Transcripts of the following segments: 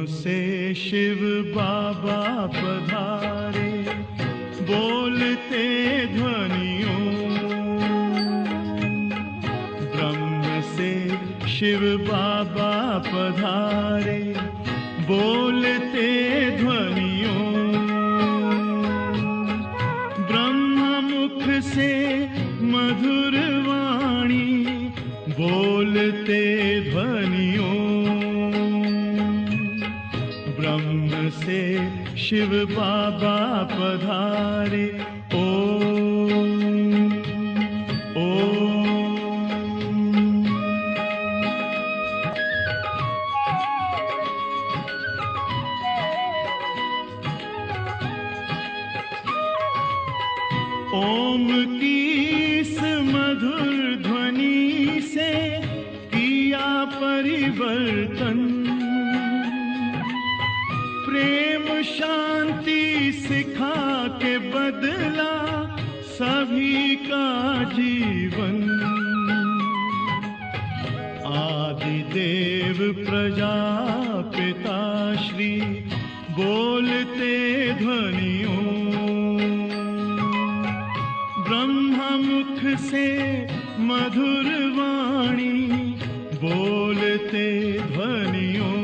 से शिव बाबा पधारे, बोलते ध्वनियों। ब्रह्म से शिव बाबा पधारे, बोलते ध्वनियों। ब्रह्म मुख से मधुर वाणी, बोलते ध्वनियों। ब्रह्म से शिव बाबा पधारे, ओम ओम। ओम की इस मधुर ध्वनि से किया परिवर्तन। प्रेम शांति सिखा के बदला सभी का जीवन। आदि देव प्रजापिता श्री, बोलते ध्वनियों। ब्रह्म मुख से मधुर वाणी, बोलते ध्वनियों।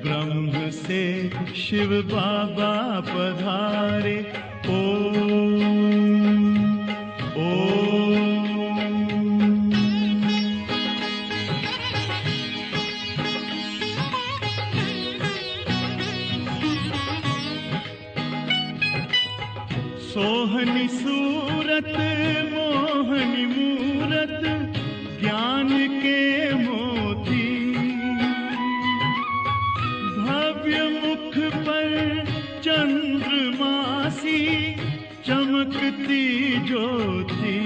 ब्रह्म से शिव बाबा पधारे, ओम ओम। सोहनी सूरत मोहनी मूरत, ज्ञान के मोती। भव्य मुख पर चंद्रमासी, चमकती ज्योति।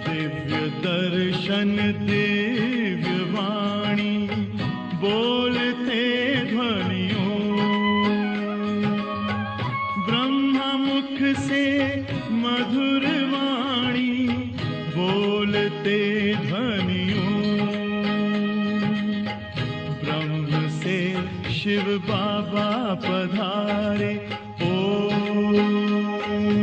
दिव्य दर्शन दिव्य वाणी, बोलते ध्वनियों। मुख से मधुर वाणी, बोलते ध्वनियों। ब्रह्म से शिव बाबा पधारे, ओम ओम।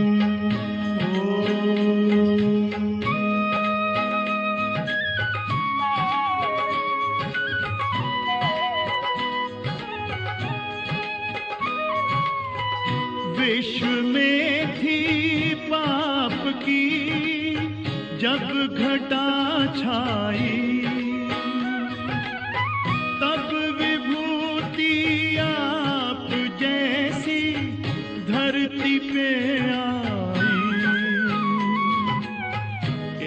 विश्व में थी पाप की जब घटा छाई, तब विभूति आप जैसी धरती पे आई।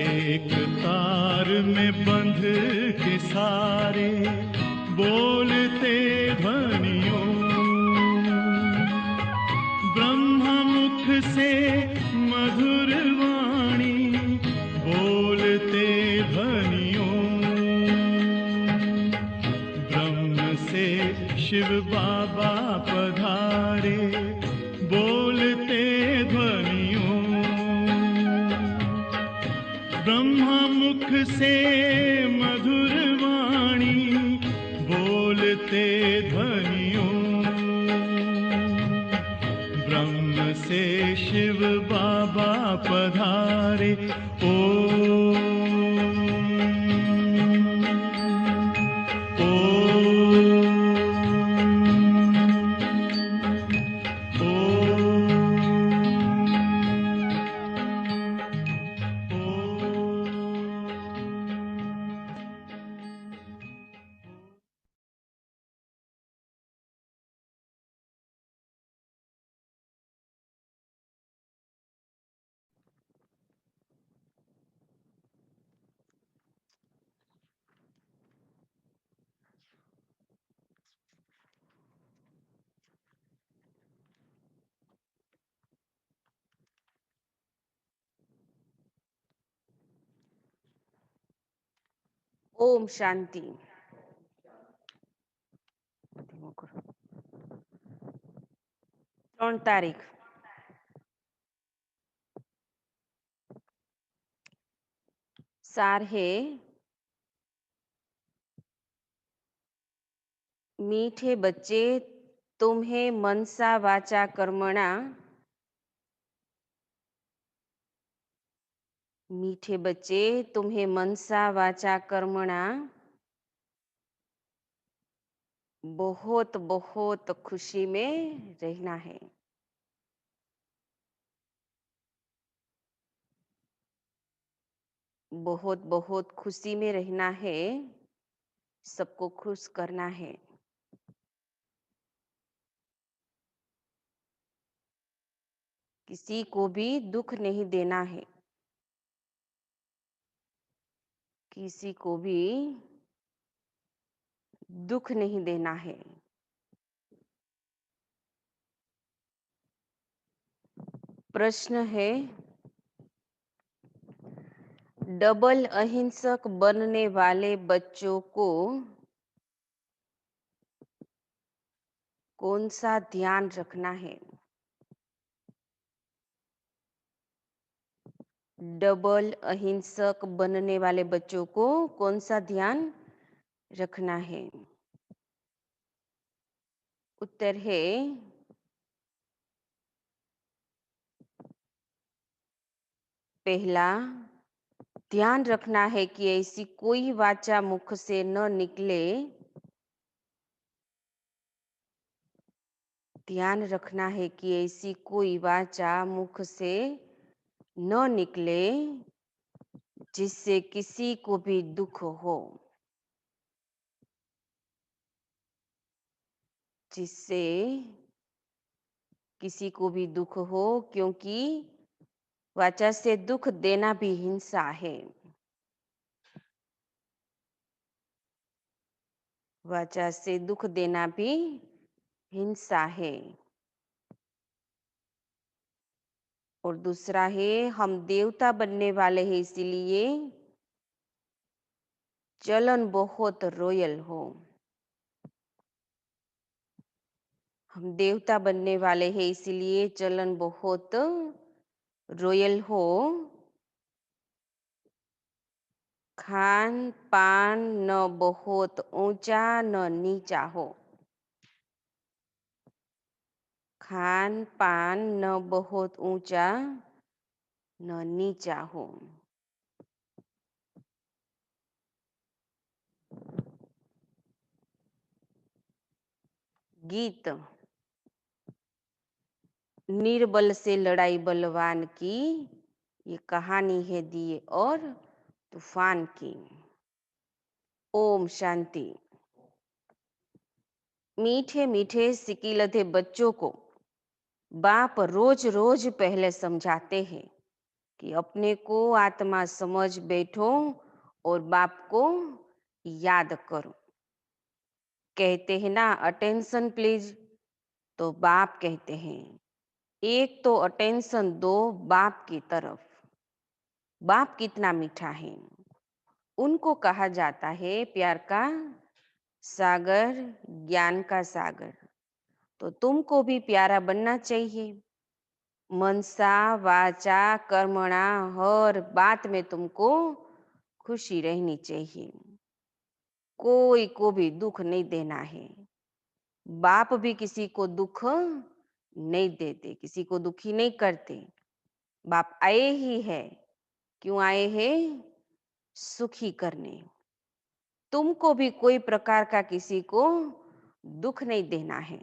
एक तार में बंध के सारे, बोलते ध्वनियों। मुख से मधुर वाणी, बोलते ध्वनियों। ब्रह्म से शिव बाबा पधारे, बोलते ध्वनियों। ब्रह्मा मुख से मधुर वाणी, बोलते ध्वनियों। ब्रह्म से शिव बाबा पधारे, ओम ओम ओम शांति। 3 तारीख सार है मीठे बच्चे, तुम्हें मनसा वाचा कर्मणा, मीठे बच्चे, तुम्हें मनसा वाचा कर्मणा बहुत बहुत खुशी में रहना है। बहुत बहुत खुशी में रहना है, सबको खुश करना है। किसी को भी दुख नहीं देना है, किसी को भी दुख नहीं देना है। प्रश्न है, डबल अहिंसक बनने वाले बच्चों को कौन सा ध्यान रखना है? डबल अहिंसक बनने वाले बच्चों को कौन सा ध्यान रखना है? उत्तर है, पहला, ध्यान रखना है कि ऐसी कोई वाचा मुख से न निकले, ध्यान रखना है कि ऐसी कोई वाचा मुख से न निकले जिससे किसी को भी दुख हो, जिससे किसी को भी दुख हो, क्योंकि वाचा से दुख देना भी हिंसा है। वाचा से दुख देना भी हिंसा है। और दूसरा है, हम देवता बनने वाले हैं, इसीलिए चलन बहुत रॉयल हो। हम देवता बनने वाले हैं, इसीलिए चलन बहुत रॉयल हो। खान पान न बहुत ऊंचा न नीचा हो। खान पान न बहुत ऊंचा न नीचा हो। गीत, निर्बल से लड़ाई बलवान की, ये कहानी है दिए और तूफान की। ओम शांति। मीठे मीठे सिकीलधे बच्चों को बाप रोज रोज पहले समझाते हैं कि अपने को आत्मा समझ बैठो और बाप को याद करो। कहते हैं ना, अटेंशन प्लीज, तो बाप कहते हैं एक तो अटेंशन दो बाप की तरफ। बाप कितना मीठा है, उनको कहा जाता है प्यार का सागर, ज्ञान का सागर। तो तुमको भी प्यारा बनना चाहिए। मनसा वाचा कर्मणा हर बात में तुमको खुशी रहनी चाहिए। कोई को भी दुख नहीं देना है। बाप भी किसी को दुख नहीं देते, किसी को दुखी नहीं करते। बाप आए ही है, क्यों आए हैं? सुखी करने। तुमको भी कोई प्रकार का किसी को दुख नहीं देना है।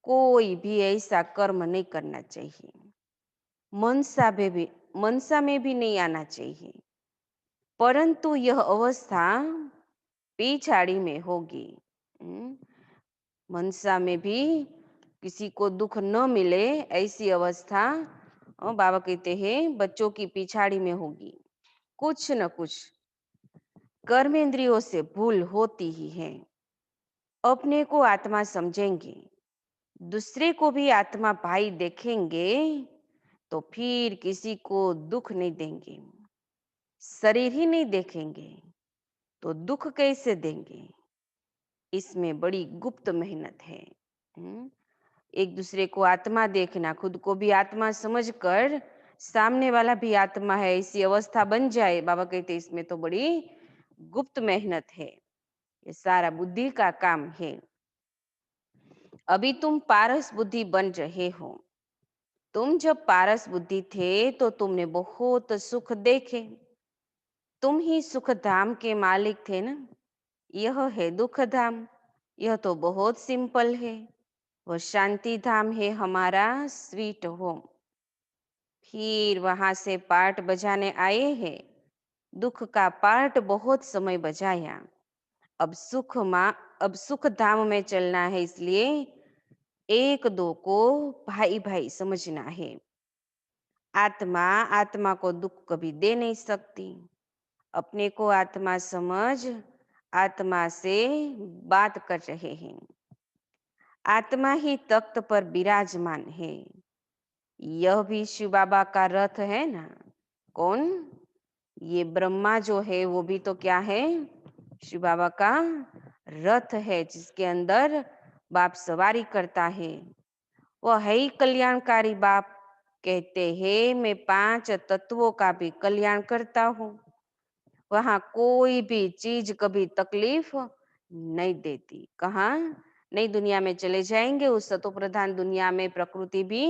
कोई भी ऐसा कर्म नहीं करना चाहिए। मनसा में भी नहीं आना चाहिए। परंतु यह अवस्था पिछाड़ी में होगी। मनसा में भी किसी को दुख न मिले, ऐसी अवस्था बाबा कहते हैं बच्चों की पिछाड़ी में होगी। कुछ न कुछ कर्मेंद्रियों से भूल होती ही है। अपने को आत्मा समझेंगे, दूसरे को भी आत्मा भाई देखेंगे, तो फिर किसी को दुख नहीं देंगे। शरीर ही नहीं देखेंगे तो दुख कैसे देंगे? इसमें बड़ी गुप्त मेहनत है। हम्म? एक दूसरे को आत्मा देखना, खुद को भी आत्मा समझकर सामने वाला भी आत्मा है, ऐसी अवस्था बन जाए। बाबा कहते इसमें तो बड़ी गुप्त मेहनत है। ये सारा बुद्धि का काम है। अभी तुम पारस बुद्धि बन रहे हो। तुम जब पारस बुद्धि थे तो तुमने बहुत सुख देखे। तुम ही सुख धाम के मालिक थे ना। यह है दुख धाम। यह तो बहुत सिंपल है। वह शांति धाम है, हमारा स्वीट होम। फिर वहां से पार्ट बजाने आए हैं। दुख का पार्ट बहुत समय बजाया। अब अब सुख धाम में चलना है, इसलिए एक दो को भाई भाई समझना है। आत्मा आत्मा को दुख कभी दे नहीं सकती। अपने को आत्मा समझ आत्मा से बात कर रहे हैं। आत्मा ही तख्त पर विराजमान है। यह भी शिव बाबा का रथ है ना। कौन? ये ब्रह्मा जो है वो भी तो क्या है? शिव बाबा का रथ है, जिसके अंदर बाप सवारी करता है। वह है ही कल्याणकारी बाप। कहते हैं मैं 5 तत्वों का भी कल्याण करता हूँ। वहां कोई भी चीज कभी तकलीफ नहीं देती। कहाँ? नई दुनिया में चले जाएंगे, उस सतो प्रधान दुनिया में प्रकृति भी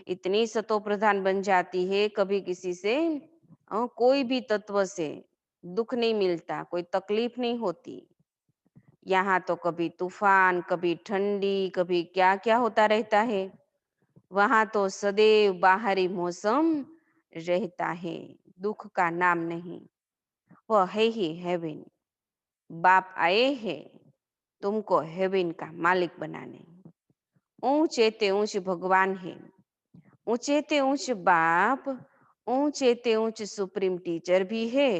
इतनी सतो प्रधान बन जाती है, कभी किसी से कोई भी तत्व से दुख नहीं मिलता, कोई तकलीफ नहीं होती। यहाँ तो कभी तूफान, कभी ठंडी, कभी क्या क्या होता रहता है। वहां तो सदैव बाहरी मौसम रहता है, दुख का नाम नहीं। वह है ही हेवन। बाप आए हैं तुमको हेवन का मालिक बनाने। ऊंचे ते ऊंच भगवान है, ऊंचे ते ऊंच बाप, ऊंचे ते ऊंच सुप्रीम टीचर भी है।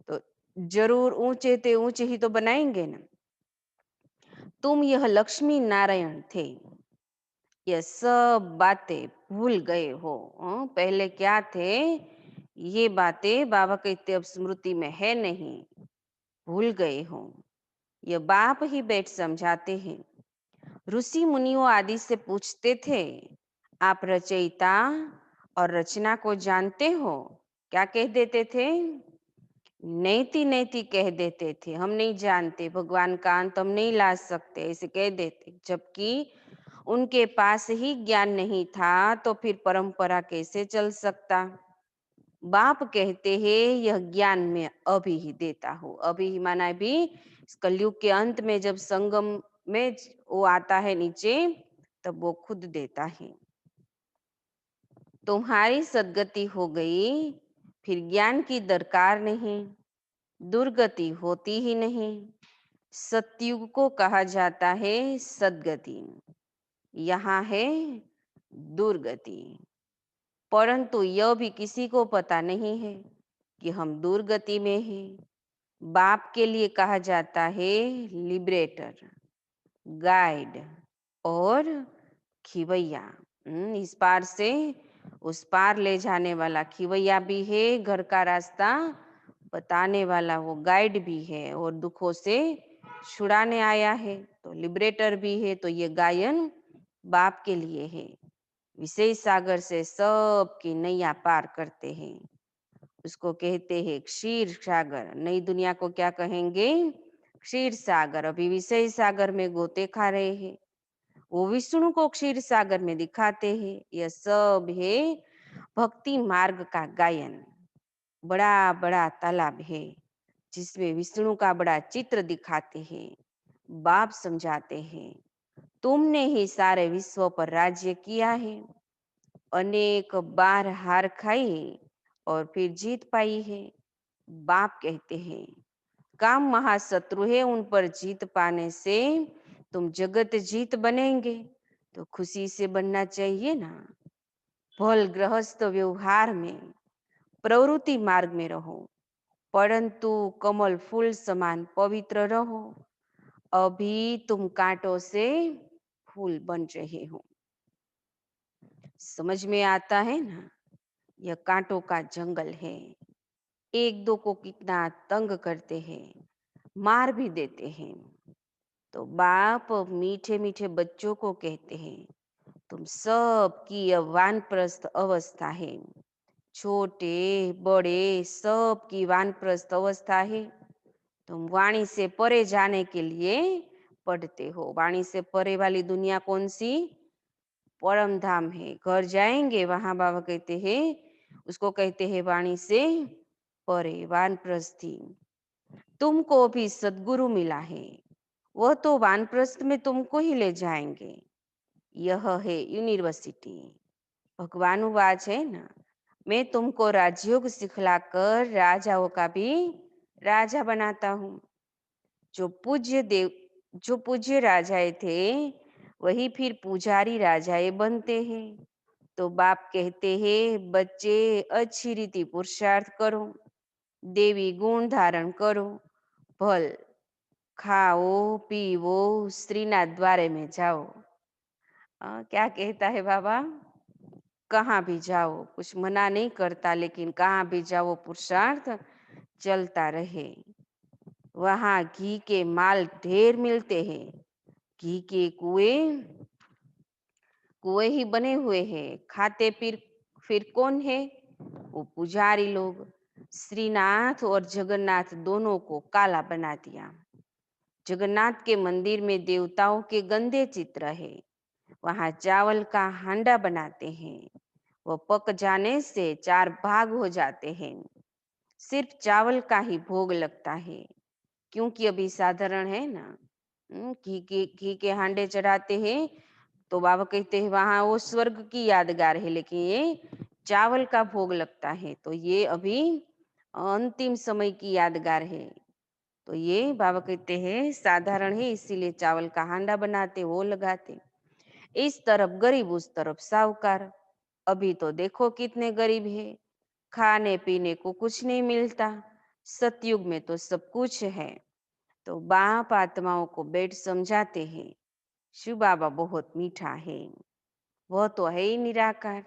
तो जरूर ऊंचे ते ऊंचे ही तो बनाएंगे ना। तुम यह लक्ष्मी नारायण थे। ये सब बातें भूल गए हो। पहले क्या थे? ये बातें बाबा कहते अब स्मृति में है नहीं, भूल गए हो। ये बाप ही बैठ समझाते हैं। ऋषि मुनियों आदि से पूछते थे, आप रचयिता और रचना को जानते हो? क्या कह देते थे? नैति नैति कह देते थे, हम नहीं जानते, भगवान का अंत हम नहीं ला सकते, ऐसे कह देते। जबकि उनके पास ही ज्ञान नहीं था तो फिर परंपरा कैसे चल सकता? बाप कहते हैं यह ज्ञान मैं अभी ही देता हूँ। अभी ही माना भी इस कलयुग के अंत में जब संगम में वो आता है नीचे, तब वो खुद देता है। तुम्हारी सदगति हो गई, फिर ज्ञान की दरकार नहीं, दुर्गति होती ही नहीं। सतयुग को कहा जाता है सदगति, यहाँ है दुर्गति। परंतु यह भी किसी को पता नहीं है कि हम दुर्गति में हैं। बाप के लिए कहा जाता है लिबरेटर, गाइड और खिवैया। इस पार से उस पार ले जाने वाला खिवैया भी है, घर का रास्ता बताने वाला वो गाइड भी है, और दुखों से छुड़ाने आया है तो लिबरेटर भी है। तो ये गायन बाप के लिए है। विषय सागर से सबकी नैया पार करते हैं, उसको कहते हैं क्षीर सागर। नई दुनिया को क्या कहेंगे? क्षीर सागर। अभी विषय सागर में गोते खा रहे हैं, वो विष्णु को क्षीर सागर में दिखाते हैं। यह सब है भक्ति मार्ग का गायन। बड़ा बड़ा तालाब है जिसमें विष्णु का बड़ा चित्र दिखाते हैं, बाप समझाते हैं तुमने ही सारे विश्व पर राज्य किया है, अनेक बार हार खाई और फिर जीत पाई है। बाप कहते हैं काम महाशत्रु है, उन पर जीत पाने से तुम जगत जीत बनेंगे। तो खुशी से बनना चाहिए ना। भल गृहस्थ व्यवहार में, प्रवृत्ति मार्ग में रहो, परंतु कमल फूल समान पवित्र रहो। अभी तुम कांटों से फूल बन रहे हो। समझ में आता है ना? यह कांटों का जंगल है। एक दो को कितना तंग करते हैं, मार भी देते हैं। तो बाप मीठे मीठे बच्चों को कहते हैं तुम सब की यह वानप्रस्थ अवस्था है। छोटे बड़े सब की वानप्रस्थ अवस्था है। तुम वाणी से परे जाने के लिए पढ़ते हो। वाणी से परे वाली दुनिया कौन सी? परम धाम है। घर जाएंगे, वहां बाबा कहते हैं, उसको कहते हैं वाणी से परे, वानप्रस्थी। तुमको भी सदगुरु मिला है, वह तो वानप्रस्थ में तुमको ही ले जाएंगे। यह है यूनिवर्सिटी। भगवान वाच है ना, मैं तुमको राजयोग सिखलाकर राजाओं का भी राजा बनाता हूँ। जो पूज्य देव जो पूज्य राजाए थे, वही फिर पुजारी राजाए बनते हैं। तो बाप कहते हैं, बच्चे अच्छी रीति पुरुषार्थ करो, देवी गुण धारण करो, भल खाओ पीवो, स्त्रीना द्वारे में जाओ। क्या कहता है बाबा? कहाँ भी जाओ, कुछ मना नहीं करता, लेकिन कहाँ भी जाओ पुरुषार्थ चलता रहे। वहां घी के माल ढेर मिलते हैं। घी के कुएं कुएं ही बने हुए हैं। खाते फिर कौन है? वो पुजारी लोग। श्रीनाथ और जगन्नाथ दोनों को काला बना दिया। जगन्नाथ के मंदिर में देवताओं के गंदे चित्र है। वहां चावल का हांडा बनाते हैं। वो पक जाने से 4 भाग हो जाते हैं। सिर्फ चावल का ही भोग लगता है, क्योंकि अभी साधारण है ना। घी के हांडे चढ़ाते हैं, तो बाबा कहते हैं वहां वो स्वर्ग की यादगार है, लेकिन ये चावल का भोग लगता है, तो ये अभी अंतिम समय की यादगार है। तो ये बाबा कहते हैं साधारण है, इसीलिए चावल का हांडा बनाते, वो लगाते। इस तरफ गरीब, उस तरफ साहूकार। अभी तो देखो कितने गरीब है, खाने पीने को कुछ नहीं मिलता। सतयुग में तो सब कुछ है। तो बाप आत्माओं को बैठ समझाते हैं, शिव बाबा बहुत मीठा है, वह तो है ही निराकार।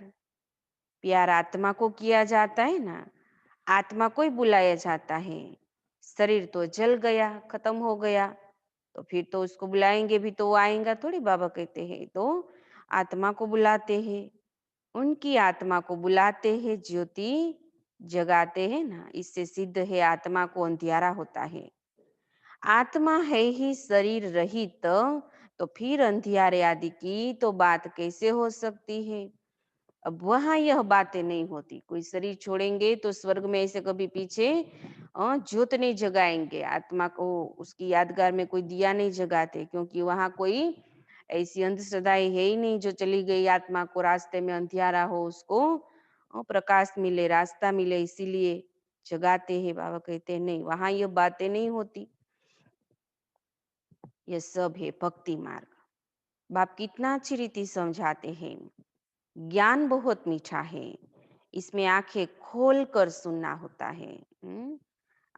प्यार आत्मा को किया जाता है ना, आत्मा को ही बुलाया जाता है। शरीर तो जल गया, खत्म हो गया, तो फिर तो उसको बुलाएंगे भी तो वो आएगा थोड़ी। बाबा कहते हैं तो आत्मा को बुलाते हैं, उनकी आत्मा को बुलाते हैं, ज्योति जगाते हैं ना। इससे सिद्ध है आत्मा को अंधियारा होता है। आत्मा है ही शरीर रहित, तो फिर अंधियारे आदि की तो बात कैसे हो सकती है? अब वहां यह बातें नहीं होती। कोई शरीर छोड़ेंगे तो स्वर्ग में ऐसे कभी पीछे ज्योत नहीं जगाएंगे आत्मा को, उसकी यादगार में कोई दिया नहीं जगाते, क्योंकि वहां कोई ऐसी अंधश्रद्धाएं है ही नहीं। जो चली गई आत्मा को रास्ते में अंधियारा हो, उसको प्रकाश मिले, रास्ता मिले, इसीलिए जगाते हैं। बाबा कहते हैं नहीं, वहां यह बातें नहीं होती। यह सब है भक्ति मार्ग। बाप कितना अच्छी रीति समझाते हैं। ज्ञान बहुत मीठा है, इसमें आंखें खोल कर सुनना होता है।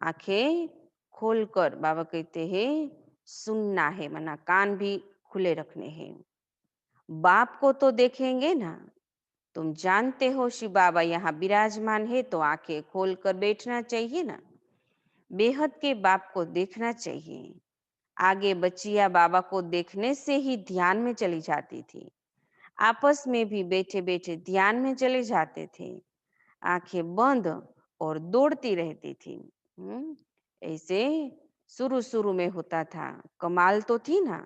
आंखें खोल कर बाबा कहते हैं सुनना है, मना कान भी खुले रखने हैं। बाप को तो देखेंगे ना, तुम जानते हो शिव बाबा यहाँ विराजमान है, तो आंखें खोल कर बैठना चाहिए ना। बेहद के बाप को देखना चाहिए। आगे बच्चियां बाबा को देखने से ही ध्यान में चली जाती थी। आपस में भी बैठे बैठे ध्यान में चले जाते थे, आंखें बंद और दौड़ती रहती थी। ऐसे शुरू शुरू में होता था। कमाल तो थी ना,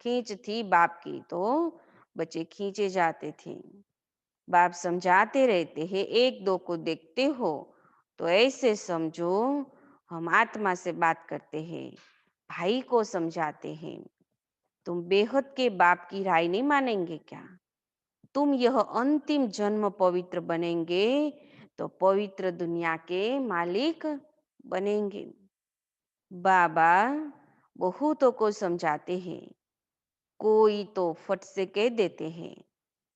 खींच थी बाप की, तो बच्चे खींचे जाते थे। बाप समझाते रहते हैं, एक दो को देखते हो तो ऐसे समझो हम आत्मा से बात करते हैं। भाई को समझाते हैं, तुम बेहद के बाप की राय नहीं मानेंगे क्या? तुम यह अंतिम जन्म पवित्र बनेंगे, तो पवित्र दुनिया के मालिक बनेंगे। बाबा बहुतों को समझाते हैं, कोई तो फट से कह देते हैं,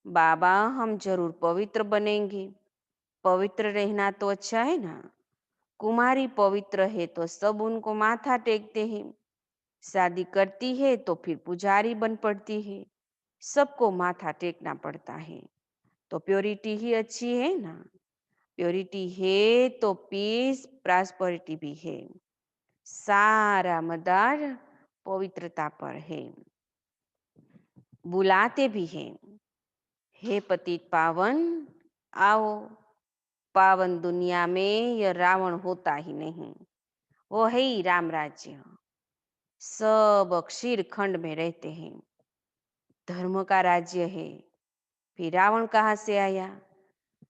बाबा हम जरूर पवित्र बनेंगे। पवित्र रहना तो अच्छा है ना। कुमारी पवित्र है तो सब उनको माथा टेकते हैं। शादी करती है तो फिर पुजारी बन पड़ती है, सबको माथा टेकना पड़ता है। तो प्योरिटी ही अच्छी है ना। प्योरिटी है तो पीस प्रॉस्पेरिटी भी है। सारा मदार पवित्रता पर है। बुलाते भी हैं, हे पतित पावन आओ। पावन दुनिया में यह रावण होता ही नहीं। वो है ही राम राज्य। सब क्षीर खंड में रहते हैं, धर्म का राज्य है। फिर रावण कहाँ से आया?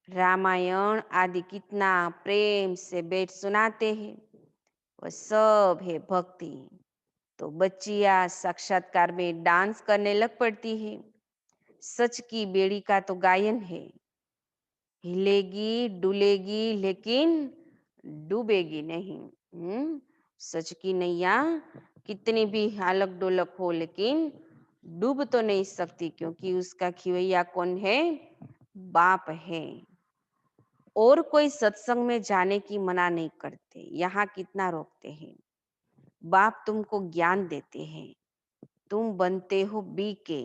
रामायण आदि कितना प्रेम से बैठ सुनाते हैं, वो सब है भक्ति। तो बच्चियां साक्षात्कार में डांस करने लग पड़ती है। सच की बेड़ी का तो गायन है, हिलेगी डुलेगी लेकिन डूबेगी नहीं। सच की नैया कितनी भी हालक डोलक हो लेकिन डूब तो नहीं सकती, क्योंकि उसका खिवैया कौन है? बाप है। और कोई सत्संग में जाने की मना नहीं करते, यहाँ कितना रोकते हैं। बाप तुमको ज्ञान देते हैं, तुम बनते हो बीके।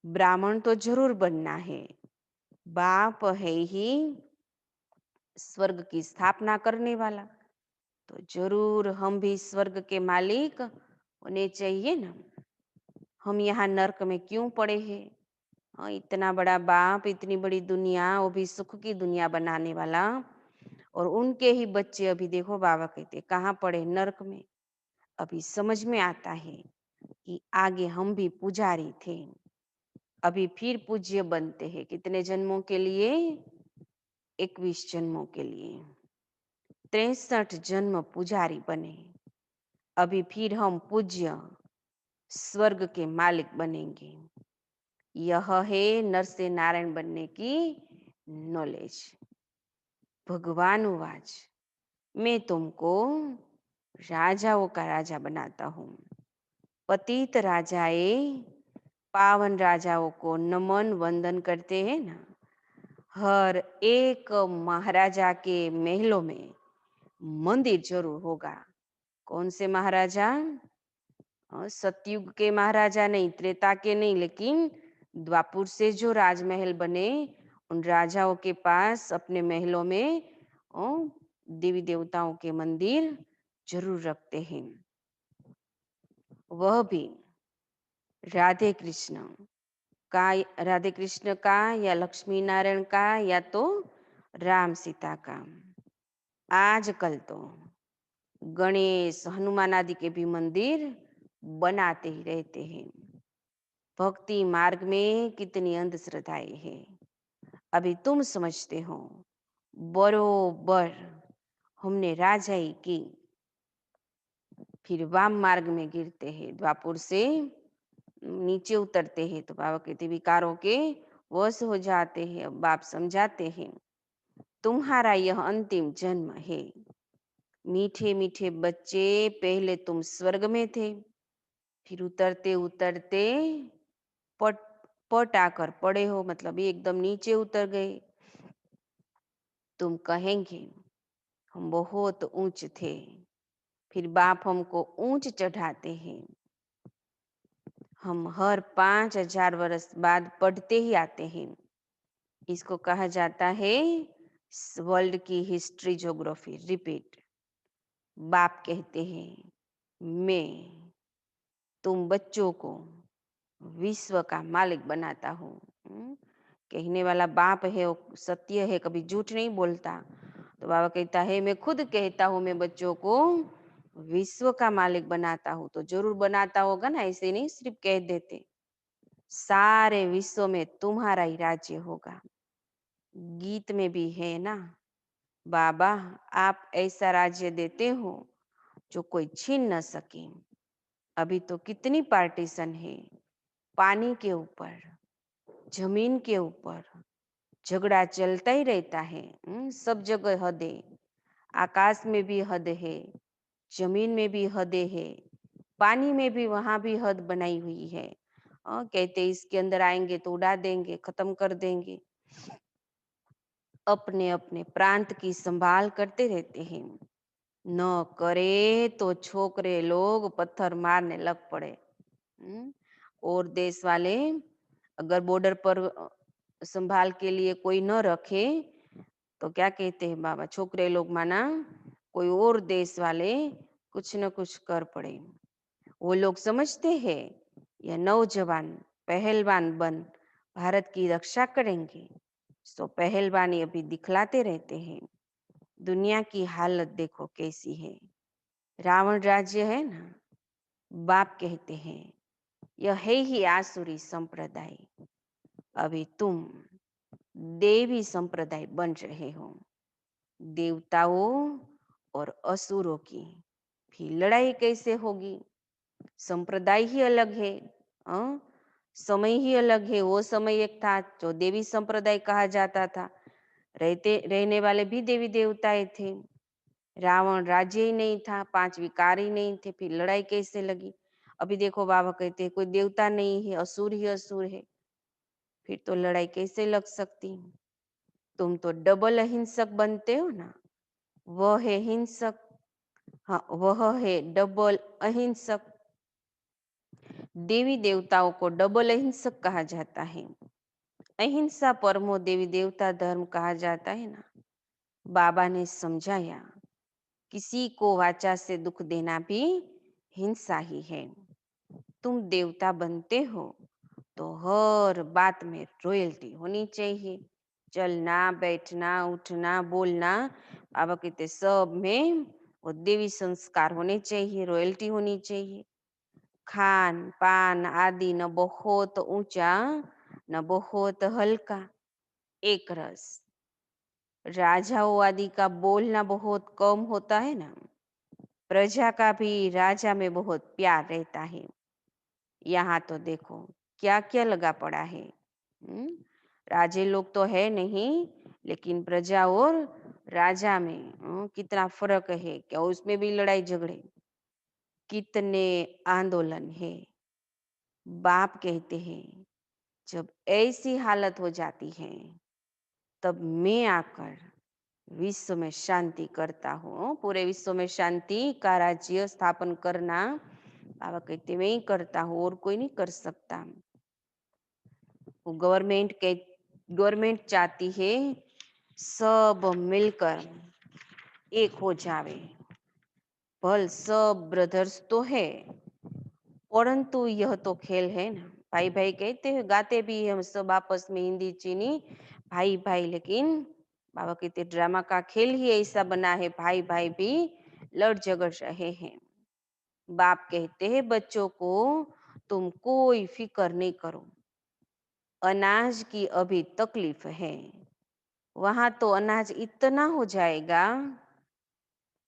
ब्राह्मण तो जरूर बनना है, बाप है ही स्वर्ग की स्थापना करने वाला, तो जरूर हम भी स्वर्ग के मालिक होने चाहिए ना। हम यहाँ नर्क में क्यों पड़े हैं? हाँ, इतना बड़ा बाप, इतनी बड़ी दुनिया, वो भी सुख की दुनिया बनाने वाला, और उनके ही बच्चे अभी देखो बाबा कहते कहाँ पड़े? नर्क में। अभी समझ में आता है कि आगे हम भी पुजारी थे, अभी फिर पूज्य बनते हैं। कितने जन्मों के लिए? 21 जन्मों के लिए। 63 जन्म पुजारी बने, अभी फिर हम पूज्य स्वर्ग के मालिक बनेंगे। यह है नर से नारायण बनने की नॉलेज। भगवान उवाच, मैं तुमको राजाओं का राजा बनाता हूँ। पतित राजाए पावन राजाओं को नमन वंदन करते हैं ना। हर एक महाराजा के महलों में मंदिर जरूर होगा। कौन से महाराजा? सतयुग के महाराजा नहीं, त्रेता के नहीं, लेकिन द्वापुर से जो राजमहल बने, उन राजाओं के पास अपने महलों में देवी देवताओं के मंदिर जरूर रखते हैं। वह भी राधे कृष्ण का, राधे कृष्ण का या लक्ष्मी नारायण का या तो राम सीता का। आजकल तो गणेश हनुमान आदि के भी मंदिर बनाते ही रहते हैं। भक्ति मार्ग में कितनी अंधश्रद्धाएं हैं, अभी तुम समझते हो। बरोबर हमने राजाई की, फिर वाम मार्ग में गिरते हैं, द्वापुर से नीचे उतरते हैं, तो बाबा कहते विकारों के वश हो जाते हैं। अब बाप समझाते हैं, तुम्हारा यह अंतिम जन्म है। मीठे मीठे बच्चे, पहले तुम स्वर्ग में थे, फिर उतरते उतरते पट पट आकर पड़े हो, मतलब एकदम नीचे उतर गए। तुम कहेंगे हम बहुत ऊंच थे, फिर बाप हमको ऊंच चढ़ाते हैं। हम हर 5000 वर्ष बाद पढ़ते ही आते हैं। इसको कहा जाता है वर्ल्ड की हिस्ट्री ज्योग्राफी रिपीट। बाप कहते हैं मैं तुम बच्चों को विश्व का मालिक बनाता हूँ। कहने वाला बाप है, वो सत्य है, कभी झूठ नहीं बोलता। तो बाबा कहता है मैं खुद कहता हूँ मैं बच्चों को विश्व का मालिक बनाता हूँ, तो जरूर बनाता होगा ना, ऐसे नहीं सिर्फ कह देते। सारे विश्व में तुम्हारा ही राज्य होगा। गीत में भी है ना, बाबा आप ऐसा राज्य देते हो जो कोई छीन न सके। अभी तो कितनी पार्टीशन है, पानी के ऊपर, जमीन के ऊपर झगड़ा चलता ही रहता है। सब जगह हद है, आकाश में भी हद है, जमीन में भी हद है, पानी में भी, वहां भी हद बनाई हुई है। कहते इसके अंदर आएंगे तो उड़ा देंगे, खत्म कर देंगे। अपने अपने प्रांत की संभाल करते रहते हैं। न करे तो छोकरे लोग पत्थर मारने लग पड़े। और देश वाले अगर बॉर्डर पर संभाल के लिए कोई न रखे, तो क्या कहते हैं बाबा, छोकरे लोग माना कोई और देश वाले कुछ न कुछ कर पड़े। वो लोग समझते हैं यह नौजवान पहलवान बन भारत की रक्षा करेंगे, सो पहलवानी अभी दिखलाते रहते हैं। दुनिया की हालत देखो कैसी है। रावण राज्य है ना, बाप कहते हैं यह है ही आसुरी संप्रदाय। अभी तुम देवी संप्रदाय बन रहे हो। देवताओं और असुरों की भी लड़ाई कैसे होगी? संप्रदाय ही अलग है। अ? समय ही अलग है। वो समय एक था जो देवी संप्रदाय कहा जाता था, रहते रहने वाले भी देवी देवताएं थे। रावण राज्य ही नहीं था, पांच विकार ही नहीं थे, फिर लड़ाई कैसे लगी? अभी देखो बाबा कहते हैं कोई देवता नहीं है, असुर ही असुर है, फिर तो लड़ाई कैसे लग सकती? तुम तो डबल अहिंसक बनते हो ना। वह है हिंसक, हाँ वह है डबल अहिंसक। देवी देवताओं को डबल अहिंसक कहा जाता है। अहिंसा परमो देवी देवता धर्म कहा जाता है ना। बाबा ने समझाया किसी को वाचा से दुख देना भी हिंसा ही है। तुम देवता बनते हो तो हर बात में रॉयल्टी होनी चाहिए। चलना, बैठना, उठना, बोलना, बाबा कहते सब में वो देवी संस्कार होने चाहिए, रॉयल्टी होनी चाहिए। खान पान आदि न बहुत ऊंचा न बहुत हल्का, एक रस। राजाओं आदि का बोलना बहुत कम होता है ना, प्रजा का भी राजा में बहुत प्यार रहता है। यहाँ तो देखो क्या क्या लगा पड़ा है। राजे लोग तो है नहीं, लेकिन प्रजा और राजा में कितना फर्क है, क्या उसमें भी लड़ाई झगड़े, कितने आंदोलन है। बाप कहते हैं जब ऐसी हालत हो जाती है तब मैं आकर विश्व में शांति करता हूँ। पूरे विश्व में शांति का राज्य स्थापन करना बाबा कहते मैं ही करता हूँ, और कोई नहीं कर सकता। वो गवर्नमेंट चाहती है सब मिलकर एक हो जावे। भल सब ब्रदर्स तो है, परंतु यह तो खेल है ना। भाई भाई कहते हैं, गाते भी हम सब आपस में हिंदी चीनी भाई भाई, लेकिन बाबा कहते ड्रामा का खेल ही ऐसा बना है, भाई भाई भी लड़ झगड़ रहे हैं। बाप कहते हैं बच्चों को तुम कोई फिक्र नहीं करो, अनाज की अभी तकलीफ है, वहां तो अनाज इतना हो जाएगा,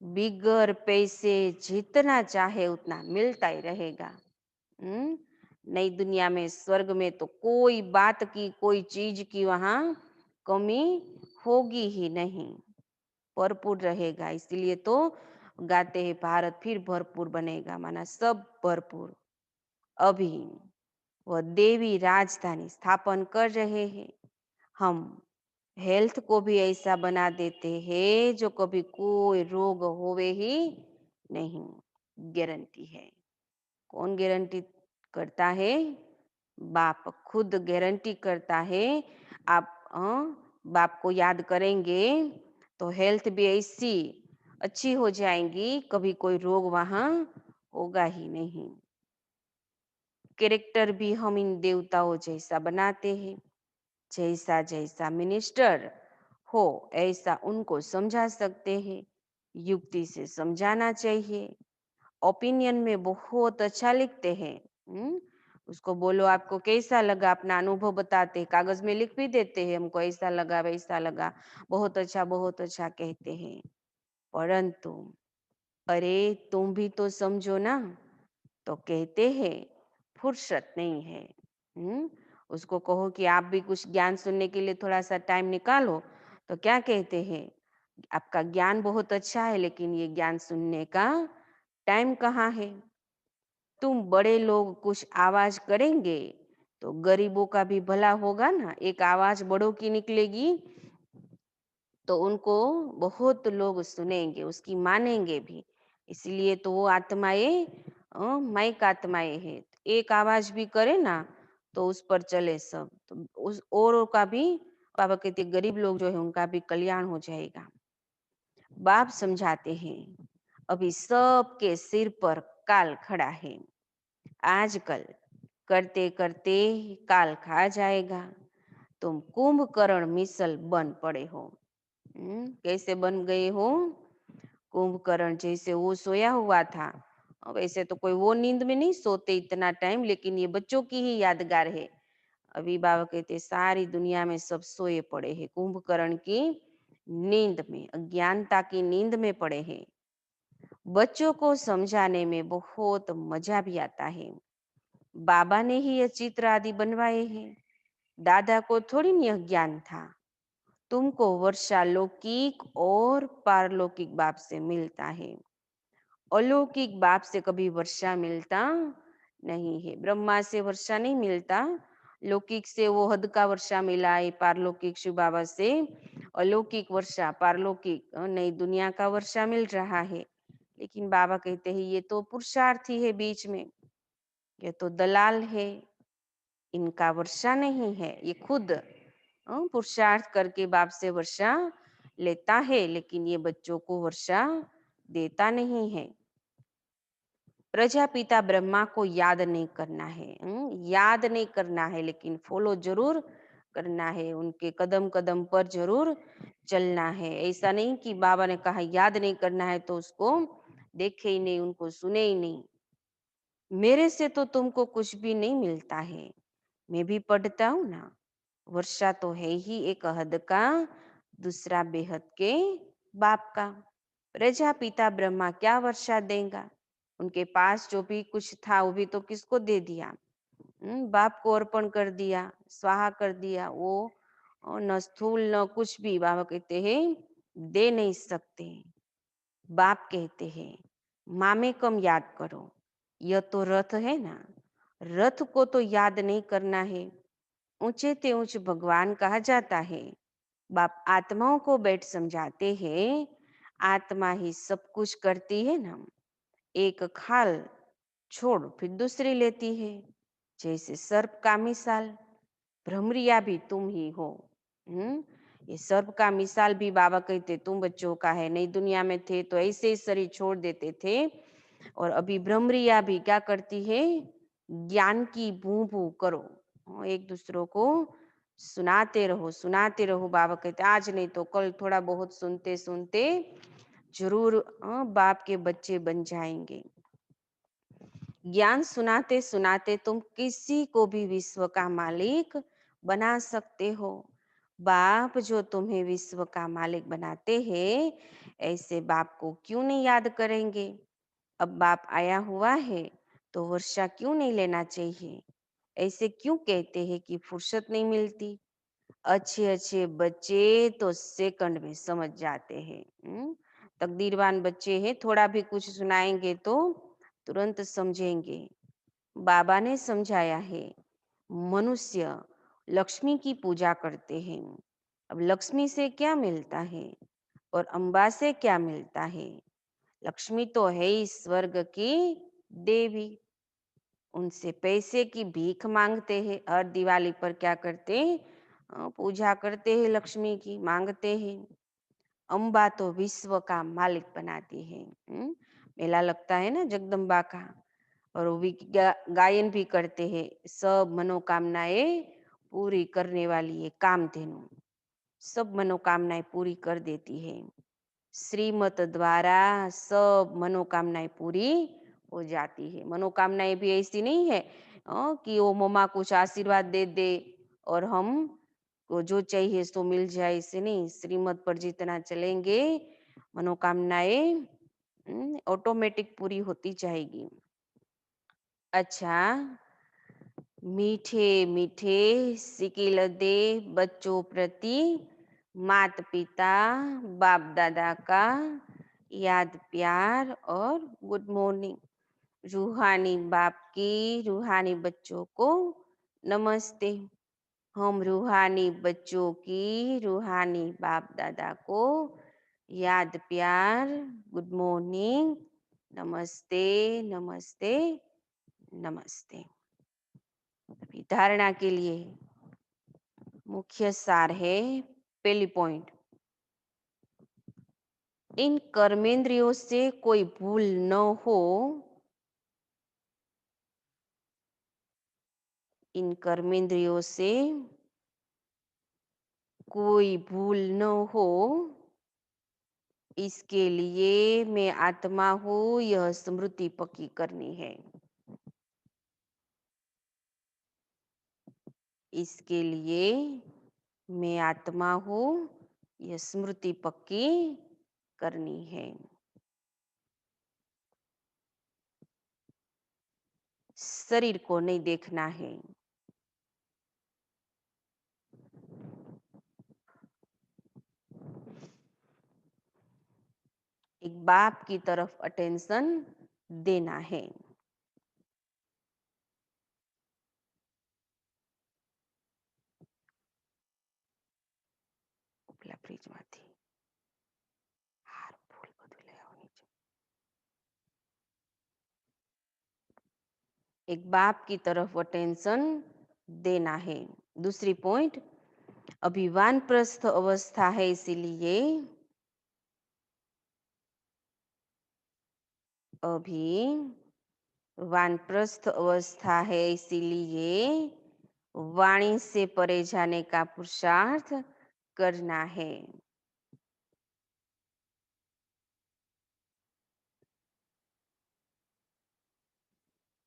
बिगर पैसे जितना चाहे उतना मिलता ही रहेगा। हम्म नई दुनिया में, स्वर्ग में तो कोई बात की, कोई चीज की वहां कमी होगी ही नहीं, भरपूर रहेगा। इसलिए तो गाते हैं भारत फिर भरपूर बनेगा, माना सब भरपूर। अभी वह देवी राजधानी स्थापन कर रहे हैं। हम हेल्थ को भी ऐसा बना देते हैं जो कभी कोई रोग होवे ही नहीं, गारंटी है। कौन गारंटी करता है? बाप खुद गारंटी करता है। आप बाप को याद करेंगे तो हेल्थ भी ऐसी अच्छी हो जाएंगी, कभी कोई रोग वहां होगा ही नहीं। कैरेक्टर भी हम इन देवताओं जैसा बनाते हैं, जैसा जैसा मिनिस्टर हो ऐसा उनको समझा सकते हैं, युक्ति से समझाना चाहिए। ओपिनियन में बहुत अच्छा लिखते हैं। उसको बोलो आपको कैसा लगा, अपना अनुभव बताते हैं, कागज में लिख भी देते हैं, हमको ऐसा लगा वैसा लगा, बहुत अच्छा कहते हैं। परंतु अरे तुम भी तो समझो ना, तो कहते हैं फुर्सत नहीं है। उसको कहो कि आप भी कुछ ज्ञान सुनने के लिए थोड़ा सा टाइम निकालो, तो क्या कहते हैं, आपका ज्ञान बहुत अच्छा है लेकिन ये ज्ञान सुनने का टाइम कहाँ है? तुम बड़े लोग कुछ आवाज करेंगे तो गरीबों का भी भला होगा ना। एक आवाज बड़ों की निकलेगी तो उनको बहुत लोग सुनेंगे, उसकी मानेंगे भी। इसलिए तो वो आत्माएं माइक आत्माएं है, एक आवाज भी करे ना तो उस पर चले सब, तो उस औरों का भी, बाबा कहते गरीब लोग जो है उनका भी कल्याण हो जाएगा। बाप समझाते हैं अभी सबके सिर पर काल खड़ा है, आजकल करते करते काल खा जाएगा। तुम कुंभकर्ण मिसल बन पड़े हो। कैसे बन गए हो? कुंभकर्ण जैसे वो सोया हुआ था, वैसे तो कोई वो नींद में नहीं सोते इतना टाइम, लेकिन ये बच्चों की ही यादगार है। अभी बाबा कहते सारी दुनिया में सब सोए पड़े हैं, कुंभकर्ण की नींद में, अज्ञानता की नींद में पड़े हैं। बच्चों को समझाने में बहुत मजा भी आता है। बाबा ने ही ये चित्र आदि बनवाए हैं, दादा को थोड़ी नहीं ज्ञान था। तुमको वर्षा लौकिक और पारलौकिक बाप से मिलता है, अलौकिक बाप से कभी वर्षा मिलता नहीं है। ब्रह्मा से वर्षा नहीं मिलता, लौकिक से वो हद का वर्षा मिला है, पारलौकिक शिव बाबा से अलौकिक वर्षा, पारलौकिक नई दुनिया का वर्षा मिल रहा है। लेकिन बाबा कहते हैं ये तो पुरुषार्थी है बीच में, ये तो दलाल है, इनका वर्षा नहीं है, ये खुद पुरुषार्थ करके बाप से वर्षा लेता है, लेकिन ये बच्चों को वर्षा देता नहीं है। प्रजापिता ब्रह्मा को याद नहीं करना है, याद नहीं करना है, लेकिन फॉलो जरूर करना है, उनके कदम कदम पर जरूर चलना है। ऐसा नहीं कि बाबा ने कहा याद नहीं करना है तो उसको देखे ही नहीं, उनको सुने ही नहीं। मेरे से तो तुमको कुछ भी नहीं मिलता है, मैं भी पढ़ता हूँ ना। वर्षा तो है ही एक हद का, दूसरा बेहद के बाप का। प्रजापिता ब्रह्मा क्या वर्षा देगा, उनके पास जो भी कुछ था वो भी तो किसको दे दिया, बाप को अर्पण कर दिया, स्वाहा कर दिया। वो न स्थूल न कुछ भी बाबा कहते हैं दे नहीं सकते। बाप कहते हैं मामे कम याद करो, यह तो रथ है ना, रथ को तो याद नहीं करना है। ऊंचे ते ऊंच भगवान कहा जाता है। बाप आत्माओं को बैठ समझाते हैं, आत्मा ही सब कुछ करती है ना, एक खाल छोड़ फिर दूसरी लेती है। जैसे सर्प का मिसाल, भ्रमरिया भी तुम ही हो। हम्म ये सर्प का मिसाल भी बाबा कहते तुम बच्चों का है। नई दुनिया में थे तो ऐसे ही शरीर छोड़ देते थे, और अभी भ्रमरिया भी क्या करती है, ज्ञान की भू भू करो, एक दूसरों को सुनाते रहो। बाबा कहते आज नहीं तो कल थोड़ा बहुत सुनते सुनते जरूर बाप के बच्चे बन जाएंगे। ज्ञान सुनाते सुनाते तुम किसी को भी विश्व का मालिक बना सकते हो। बाप जो तुम्हें विश्व का मालिक बनाते हैं, ऐसे बाप को क्यों नहीं याद करेंगे। अब बाप आया हुआ है तो वर्षा क्यों नहीं लेना चाहिए। ऐसे क्यों कहते हैं कि फुर्सत नहीं मिलती। अच्छे अच्छे बच्चे तो सेकंड में समझ जाते हैं। तकदीरवान बच्चे हैं, थोड़ा भी कुछ सुनाएंगे तो तुरंत समझेंगे। बाबा ने समझाया है, मनुष्य लक्ष्मी की पूजा करते हैं। अब लक्ष्मी से क्या मिलता है और अम्बा से क्या मिलता है। लक्ष्मी तो है ही स्वर्ग की देवी, उनसे पैसे की भीख मांगते हैं। हर दिवाली पर क्या करते हैं, पूजा करते हैं, लक्ष्मी की मांगते हैं। अम्बा तो विश्व का मालिक बनाती है। मेला लगता है ना जगदम्बा का, और वो भी गायन भी करते हैं, सब मनोकामनाएं पूरी करने वाली है कामधेनु, सब मनोकामनाएं पूरी कर देती है। श्रीमत द्वारा सब मनोकामनाएं पूरी हो जाती है। मनोकामनाएं भी ऐसी नहीं है कि वो मम्मा कुछ आशीर्वाद दे दे और हम को जो चाहिए सो मिल जाए, ऐसे नहीं। श्रीमत पर जितना चलेंगे मनोकामनाएं ऑटोमेटिक पूरी होती जाएगी। अच्छा, मीठे मीठे सिकिल दे बच्चों प्रति मात पिता बाप दादा का याद प्यार और गुड मॉर्निंग। रूहानी बाप की रूहानी बच्चों को नमस्ते। हम रूहानी बच्चों की रूहानी बाप दादा को याद प्यार, गुड मॉर्निंग, नमस्ते नमस्ते नमस्ते। अभी धारणा के लिए मुख्य सार है, पहली पॉइंट, इन कर्मेंद्रियों से कोई भूल न हो, इन कर्मेंद्रियों से कोई भूल न हो, इसके लिए मैं आत्मा हूँ, यह स्मृति पक्की करनी है। इसके लिए मैं आत्मा हूँ, यह स्मृति पक्की करनी है। शरीर को नहीं देखना है। एक बाप की तरफ अटेंशन देना है। ઉપલા ફ્રીજમાંથી હાર ફૂલ બધું લઈ આવવાની છે। एक बाप की तरफ अटेंशन देना है। दूसरी पॉइंट, अभी वानप्रस्थ अवस्था है, इसीलिए अभी वानप्रस्थ अवस्था है, इसीलिए वाणी से परे जाने का पुरुषार्थ करना है।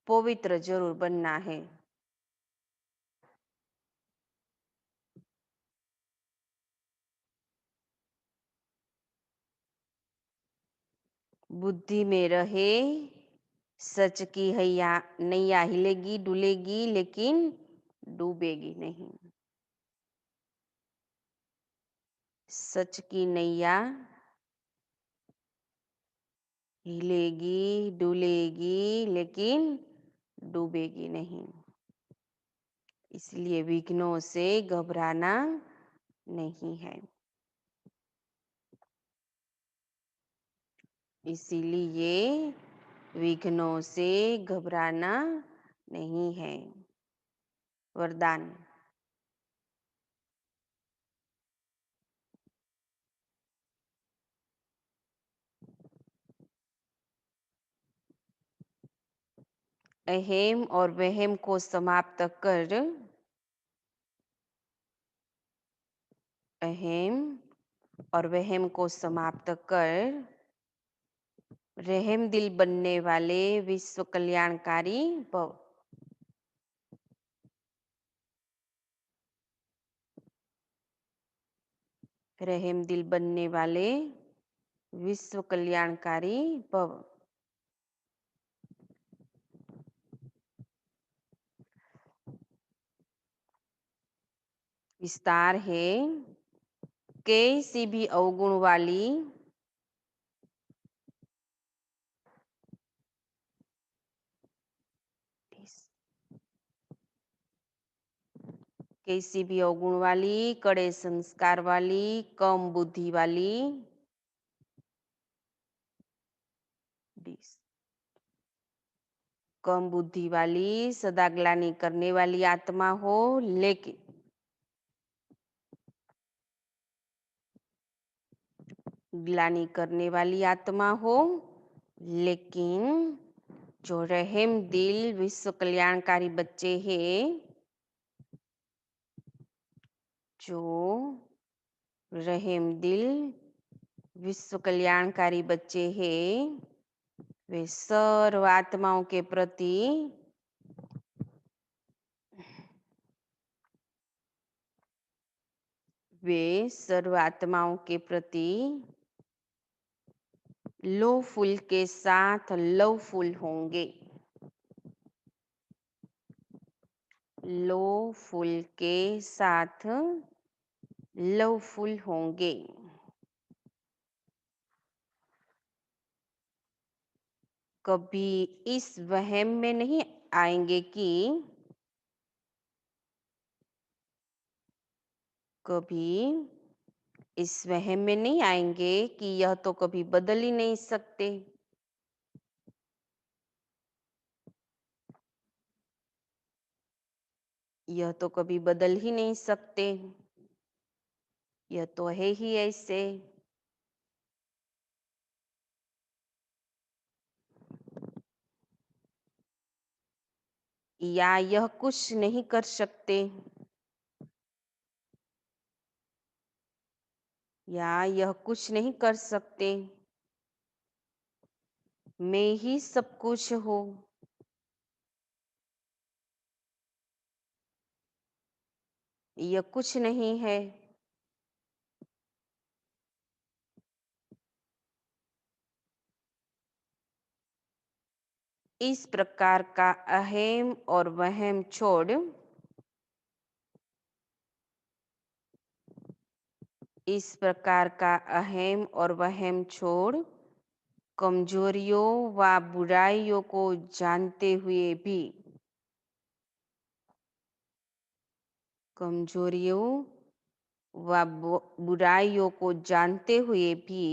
पवित्र जरूर बनना है। बुद्धि में रहे, सच की हैया नैया हिलेगी डुलेगी लेकिन डूबेगी नहीं। सच की नैया हिलेगी डुलेगी लेकिन डूबेगी नहीं। इसलिए विघ्नों से घबराना नहीं है। इसीलिए विघ्नों से घबराना नहीं है। वरदान, अहम और वहम को समाप्त कर, अहम और वहम को समाप्त कर रहम दिल बनने वाले विश्व कल्याणकारी भव। रहम दिल बनने वाले विश्व कल्याणकारी भव। विस्तार है, कैसी भी अवगुण वाली कैसी भी अवगुण वाली, कड़े संस्कार वाली, कम बुद्धि वाली, कम बुद्धि वाली, सदा ग्लानि करने वाली आत्मा हो, लेकिन ग्लानि करने वाली आत्मा हो, लेकिन जो रहम दिल विश्व कल्याणकारी बच्चे हैं, जो रहम दिल विश्व कल्याणकारी बच्चे हैं, वे सर्व आत्माओं के प्रति वे सर्व आत्माओं के प्रति लवफुल के साथ लवफुल होंगे। लवफुल के साथ लवफुल होंगे। कभी इस वहम में नहीं आएंगे कि कभी इस वहम में नहीं आएंगे कि यह तो कभी बदल ही नहीं सकते। यह तो कभी बदल ही नहीं सकते। यह तो है ही ऐसे। या यह कुछ नहीं कर सकते। या यह कुछ नहीं कर सकते, मैं ही सब कुछ हूँ। यह कुछ नहीं है। इस प्रकार का अहम और वहम छोड़ इस प्रकार का अहम और वहम छोड़ कमजोरियों व बुराइयों को जानते हुए भी कमजोरियों व बुराइयों को जानते हुए भी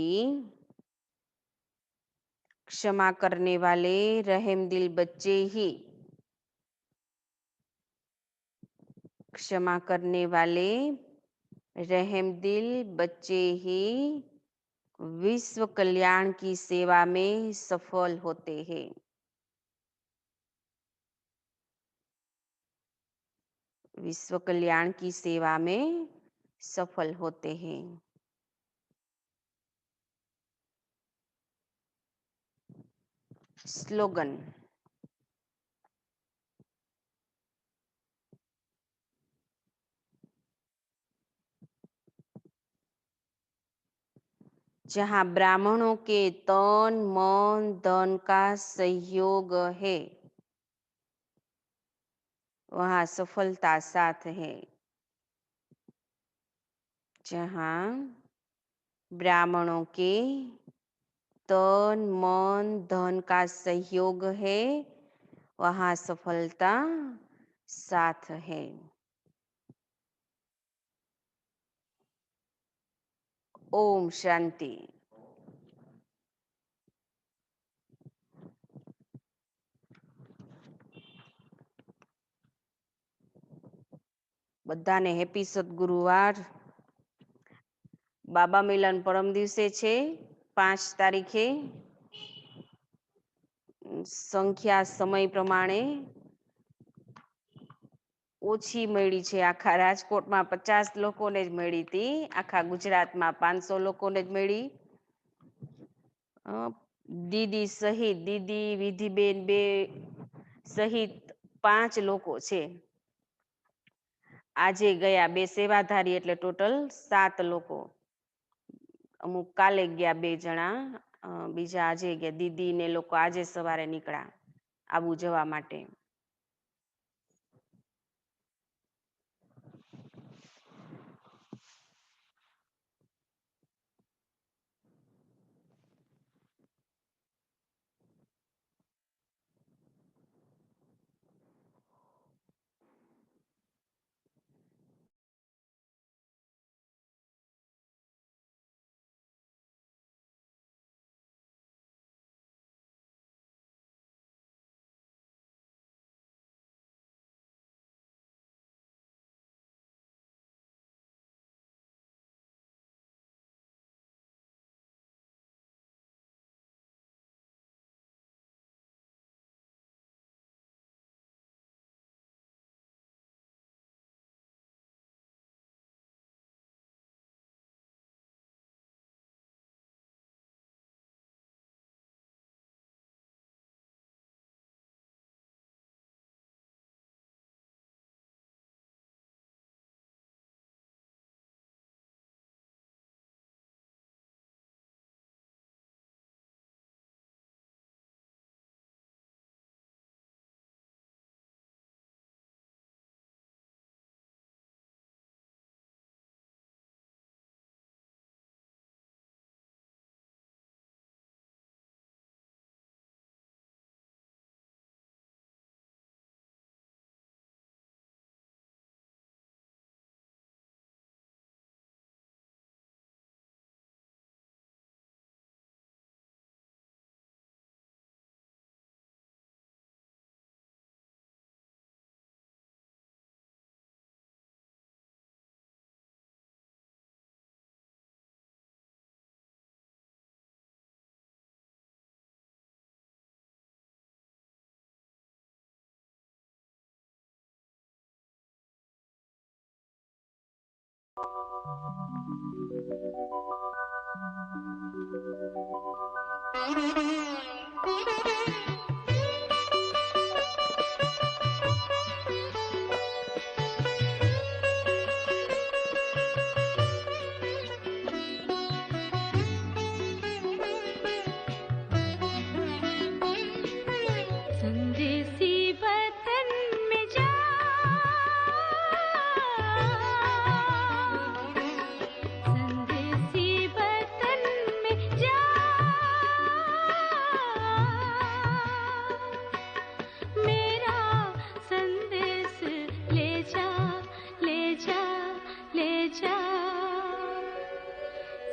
क्षमा करने वाले रहमदिल बच्चे ही क्षमा करने वाले रहमदिल बच्चे ही विश्व कल्याण की सेवा में सफल होते हैं। विश्व कल्याण की सेवा में सफल होते हैं। स्लोगन। जहाँ ब्राह्मणों के तन मन धन का सहयोग है, वहाँ सफलता साथ है। जहाँ ब्राह्मणों के तन मन धन का सहयोग है, वहाँ सफलता साथ है। ओम शांति। બધાને હેપી સદગુરુવાર. બાબા મિલન પરમ દિવસે છે 5 તારીખે. સંખ્યા સમય પ્રમાણે ઓછી મળી છે. આખા રાજકોટમાં 50 લોકોને જ મળી હતી. આખા ગુજરાતમાં 500 લોકોને જ મળી. દીદી સહિત દીદી વિધિબેન બે સહિત 5 લોકો છે. આજે ગયા 2 સેવાધારી એટલે ટોટલ 7 લોકો. અમુક કાલે ગયા 2 જણા, બીજા આજે ગયા. દીદી ને લોકો આજે સવારે નીકળ્યા આબુ જવા માટે.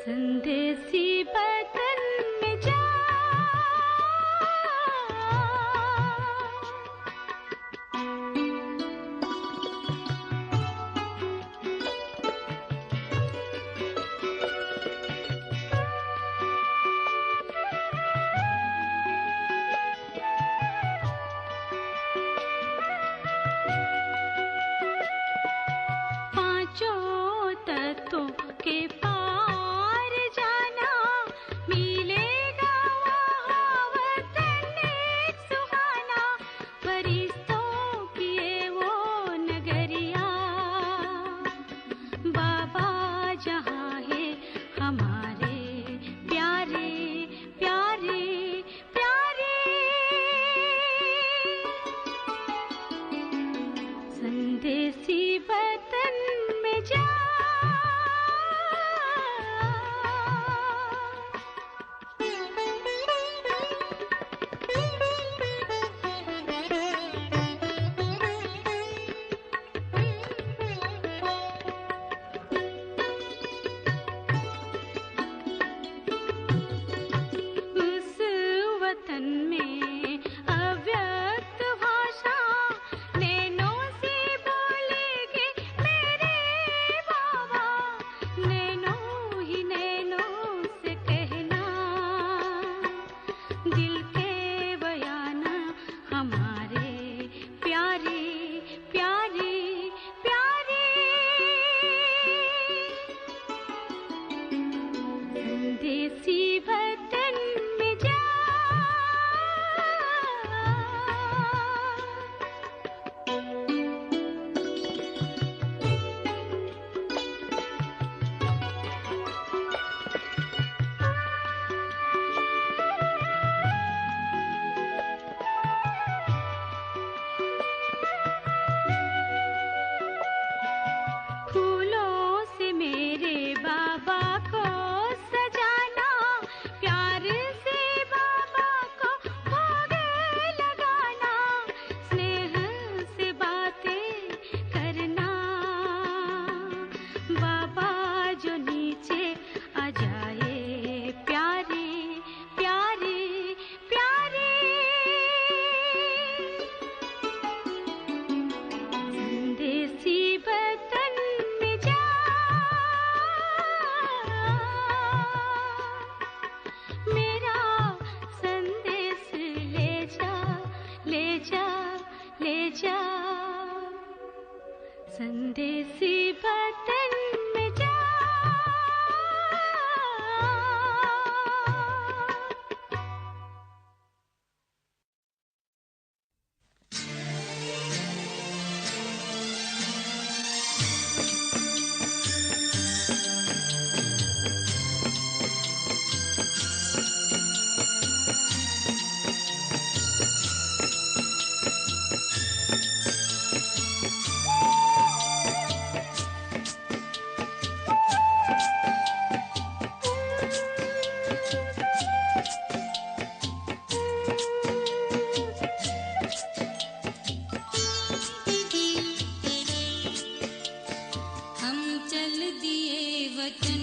संदेशी बदन में जा पांचों तत्वों के पार जाना मिलेगा वहाँ वतन एक सुहाना फरिश्तों की ये वो नगरिया बाबा जहाँ है हमारे प्यारे प्यारे प्यारे संदेशी वतन में जा उस वतन में अव्यक्त भाषा नैनों से बोलेंगे मेरे बाबा नैनों ही नैनों से कहना दिल के बयाना हमारे प्यारे प्यारे प्यारे संदेशी वतन में जा फूलों से मेरे बाबा को सजाना प्यार से बाबा को भोग लगाना स्नेह से बातें करना बाबा जो नीचे आ जाए प्यारे प्यारे प्यारे संदेशी वतन में जा मेरा संदेश ले जा ले जा ले जा संदेशी वतन में जा हम चल दिए वतन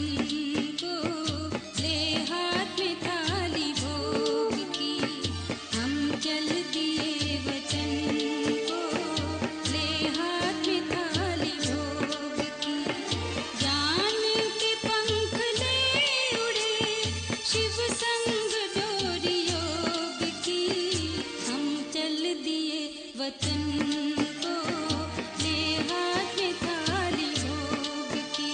को ले हाथ में थाली भोग की हम चल दिए वतन को ले हाथ में थाली भोग की जान के पंख ले उड़े शिव संग डोरी योग की हम चल दिए वतन को ले हाथ में थाली भोग की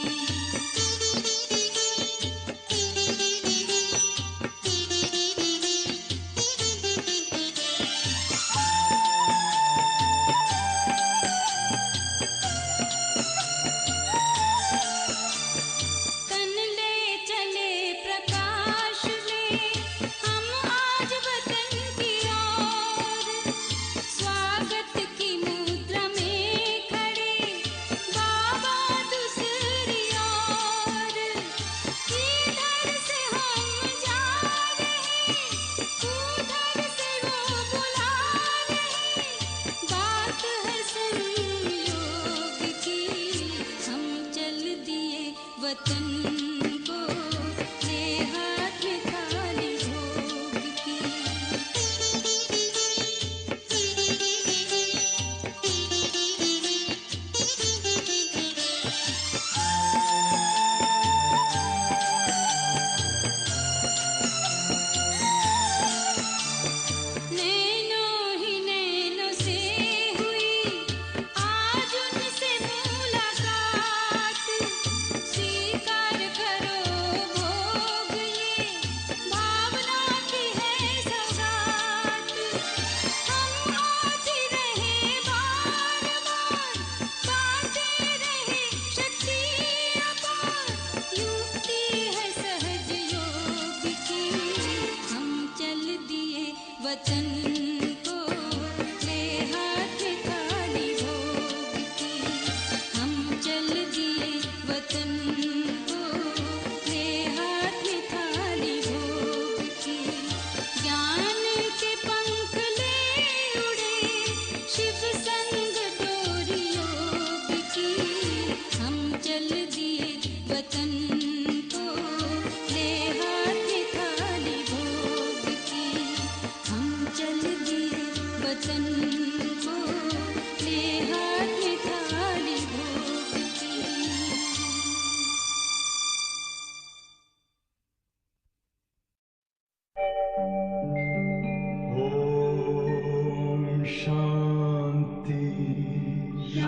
ओम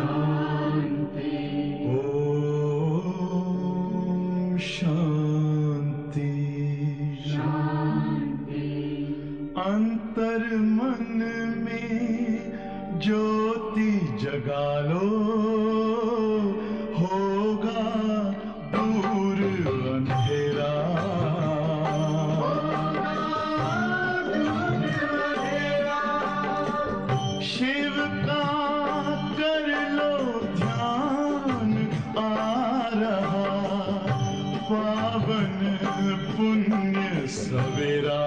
शांति। अंतर मन में ज्योति जगा लो, होगा दूर अंधेरा। शिव का कर लो ध्यान, आ रहा पावन पुण्य सवेरा।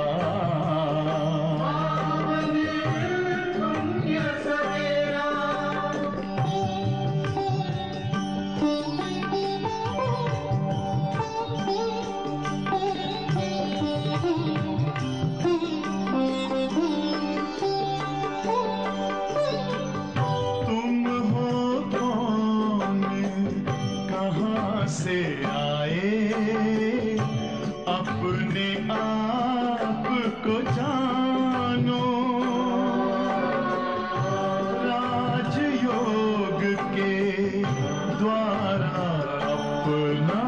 तुम हो कौन, कहाँ से आए, अपने आप को जानो। राजयोग के द्वारा अपना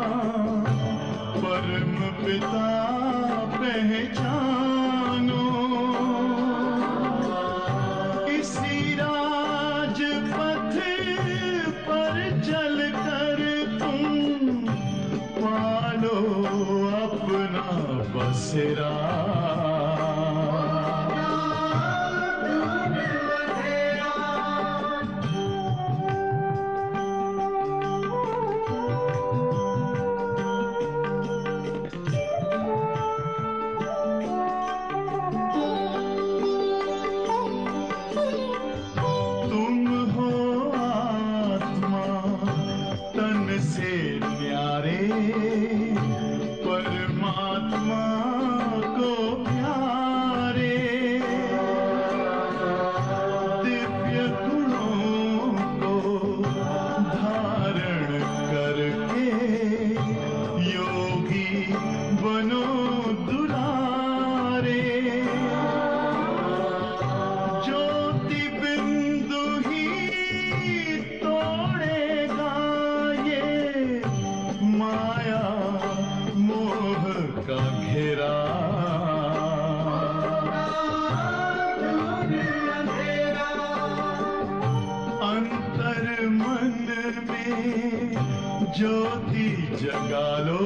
परम पिता पहचानो। इसी राजपथ पर चलकर तुम पालो अपना बसेरा। तुम हो आत्मा तन से न्यारे, परमात्मा को प्यारे। दिव्य गुणों को धारण करके योगी बनो दुलारे। ज्योति बिंदु ही तोड़ेगा ये माया मोह का घेरा। अंतर मन में ज्योति जगा लो,